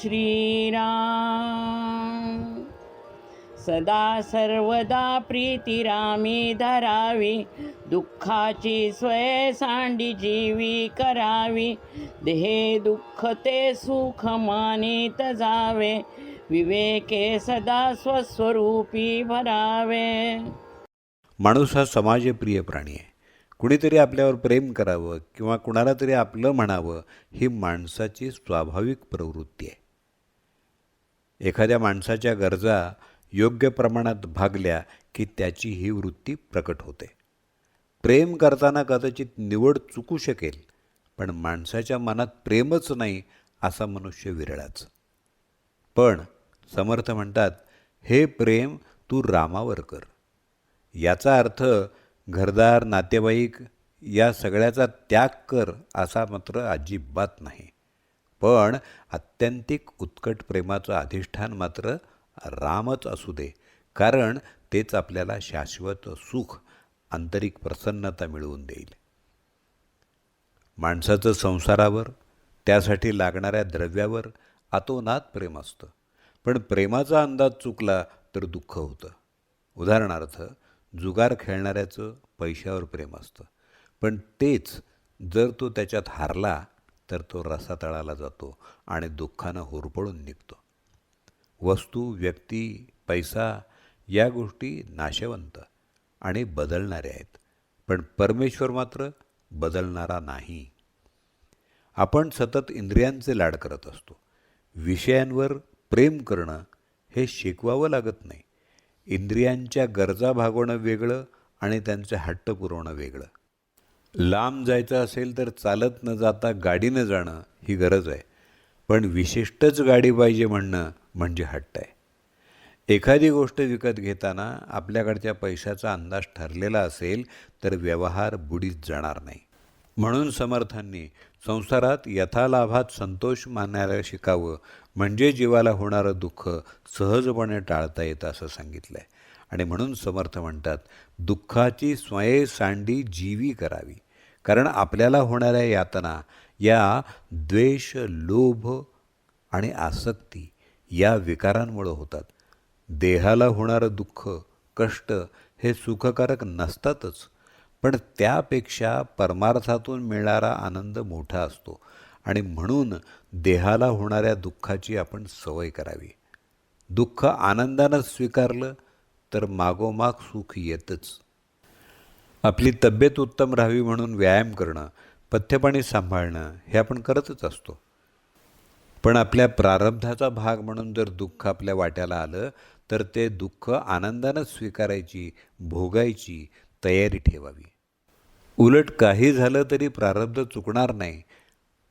श्रीराम. सदा सर्वदा प्रीतिरामी धरावी, दुःखाची स्वय सांडी जीवी करावी. देहे दुःख ते सुख मानित जावे, विवेके सदा स्वस्वरूपी भरावे. माणूस हा समाजप्रिय प्राणी आहे. कुणीतरी आपल्यावर प्रेम करावं किंवा कुणाला तरी आपलं म्हणावं ही माणसाची स्वाभाविक प्रवृत्ती आहे. एखाद्या माणसाच्या गरजा योग्य प्रमाणात भागल्या की त्याची ही वृत्ती प्रकट होते. प्रेम करताना कदाचित निवड चुकू शकेल, पण माणसाच्या मनात प्रेमच नाही असा मनुष्य विरळाच. पण समर्थ म्हणतात, हे प्रेम तू रामावर कर. याचा अर्थ घरदार नातेवाईक या सगळ्याचा त्याग कर असा मात्र अजिबात नाही. पण आत्यंतिक उत्कट प्रेमाचं अधिष्ठान मात्र रामच असू दे, कारण तेच आपल्याला शाश्वत सुख, आंतरिक प्रसन्नता मिळवून देईल. माणसाचं संसारावर, त्यासाठी लागणाऱ्या द्रव्यावर अतोनात प्रेम असतं. पण प्रेमाचा अंदाज चुकला तर दुःख होतं. उदाहरणार्थ, जुगार खेळणाऱ्याचं पैशावर प्रेम असतं, पण तेच जर तो त्याच्यात हारला तर तो रसातळाला जातो आणि दुःखानं होरपळून निघतो. वस्तू, व्यक्ती, पैसा या गोष्टी नाशवंत आणि बदलणाऱ्या आहेत, पण परमेश्वर मात्र बदलणारा नाही. आपण सतत इंद्रियांचे लाड करत असतो. विषयांवर प्रेम करणं हे शिकवावं लागत नाही. इंद्रियांच्या गरजा भागवणं वेगळं आणि त्यांचे हट्ट पुरवणं वेगळं. लांब जायचं असेल तर चालत न जाता गाडीनं जाणं ही गरज आहे, पण विशिष्टच गाडी पाहिजे म्हणणं म्हणजे हट्ट आहे. एखादी गोष्ट विकत घेताना आपल्याकडच्या पैशाचा अंदाज ठरलेला असेल तर व्यवहार बुडीत जाणार नाही. म्हणून समर्थांनी संसारात यथालाभात संतोष मानायला शिकावं, म्हणजे जीवाला होणारं दुःख सहजपणे टाळता येतं असं सांगितलं आहे. आणि म्हणून समर्थ म्हणतात, दुःखाची स्वये सांडी जीवी करावी. कारण आपल्याला होणाऱ्या यातना या द्वेष, लोभ आणि आसक्ती या विकारांमुळे होतात. देहाला होणारं दुःख, कष्ट हे सुखकारक नसतातच, पण त्यापेक्षा परमार्थातून मिळणारा आनंद मोठा असतो. आणि म्हणून देहाला होणाऱ्या दुःखाची आपण सवय करावी. दुःख आनंदानं स्वीकारलं तर मागोमाग सुख येतच. आपली तब्येत उत्तम राहावी म्हणून व्यायाम करणं, पथ्यपाणी सांभाळणं हे आपण करतच असतो. पण आपल्या प्रारब्धाचा भाग म्हणून जर दुःख आपल्या वाट्याला आलं तर ते दुःख आनंदानं स्वीकारायची, भोगायची तयारी ठेवावी. उलट काही झालं तरी प्रारब्ध चुकणार नाही,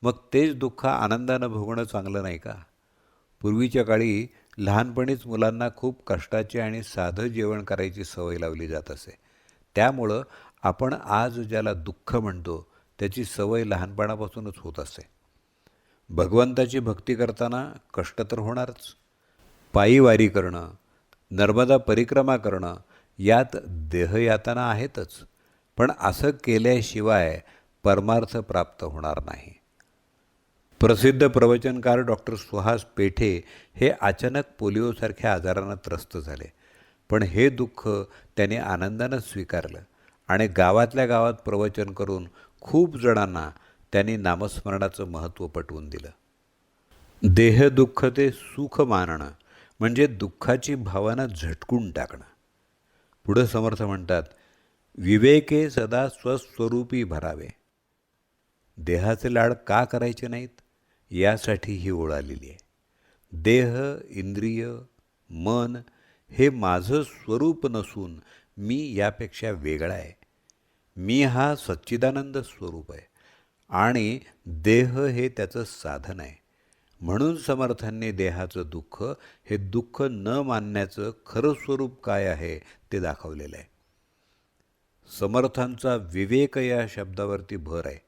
मग तेच दुःख आनंदानं भोगणं चांगलं नाही का? पूर्वीच्या काळी लहानपणीच मुलांना खूप कष्टाचे आणि साधं जेवण करायची सवय लावली जात असे. त्यामुळं आपण आज ज्याला दुःख म्हणतो त्याची सवय लहानपणापासूनच होत असे. भगवंताची भक्ती करताना कष्ट तर होणारच. पायी वारी करणं, नर्मदा परिक्रमा करणं यात देहयातना आहेतच, पण असं केल्याशिवाय परमार्थ प्राप्त होणार नाही. प्रसिद्ध प्रवचनकार डॉक्टर सुहास पेठे हे अचानक पोलिओसारख्या आजारानं त्रस्त झाले, पण हे दुःख त्याने आनंदानं स्वीकारलं आणि गावातल्या गावात प्रवचन करून खूप जणांना त्यांनी नामस्मरणाचं महत्त्व पटवून दिलं. देहदुःख ते सुख मानणं म्हणजे दुःखाची भावना झटकून टाकणं. पुढं समर्थ म्हणतात, विवेके सदा स्वस्वरूपी भरावे. देहाचे लाड का करायचे नाहीत यासाठी ही ओळ आलेली आहे. देह, इंद्रिय, मन हे माझं स्वरूप नसून मी यापेक्षा वेगळा आहे. मी हा सच्चिदानंद स्वरूप आहे आणि देह हे त्याचं साधन आहे. म्हणून समर्थांनी देहाचं दुःख हे दुःख न मानण्याचं खरं स्वरूप काय आहे ते दाखवलेलं आहे. समर्थांचा विवेक या शब्दावरती भर आहे.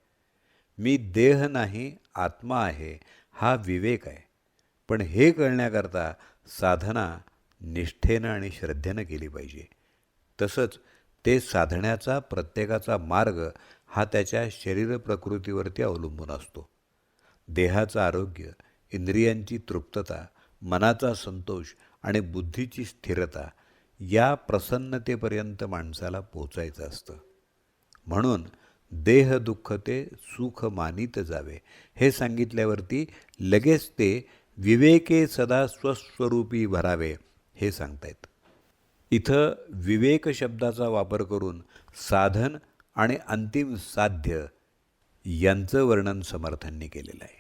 मी देह नाही, आत्मा आहे हा विवेक आहे. पण हे कळण्याकरता साधना निष्ठेनं आणि श्रद्धेनं केली पाहिजे. तसंच ते साधण्याचा प्रत्येकाचा मार्ग हा त्याच्या शरीर प्रकृतीवरती अवलंबून असतो. देहाचं आरोग्य इंद्रियांची तृप्तता, मनाचा संतोष आणि बुद्धीची स्थिरता या प्रसन्नतेपर्यंत माणसाला पोचायचं असतं. म्हणून देह दुःख ते सुख मानित जावे हे सांगितल्यावरती लगेच ते विवेके सदा स्वस्वरूपी भरावे हे सांगतायत. इथं विवेक शब्दाचा वापर करून साधन आणि अंतिम साध्य यांचं वर्णन समर्थांनी केलेलं आहे.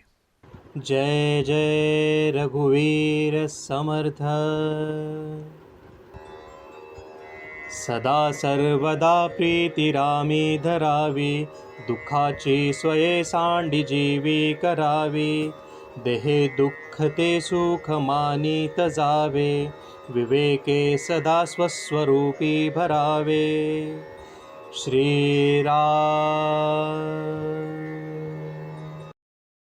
जय जय रघुवीर समर्थ. सदा सर्वदा प्रीतिरामी धरावी, दुःखाची स्वये सांडी जीवी करावी. देहे दुःख ते सुख मानित जावे, विवेके सदा स्वस्वरूपी भरावे. श्रीराम.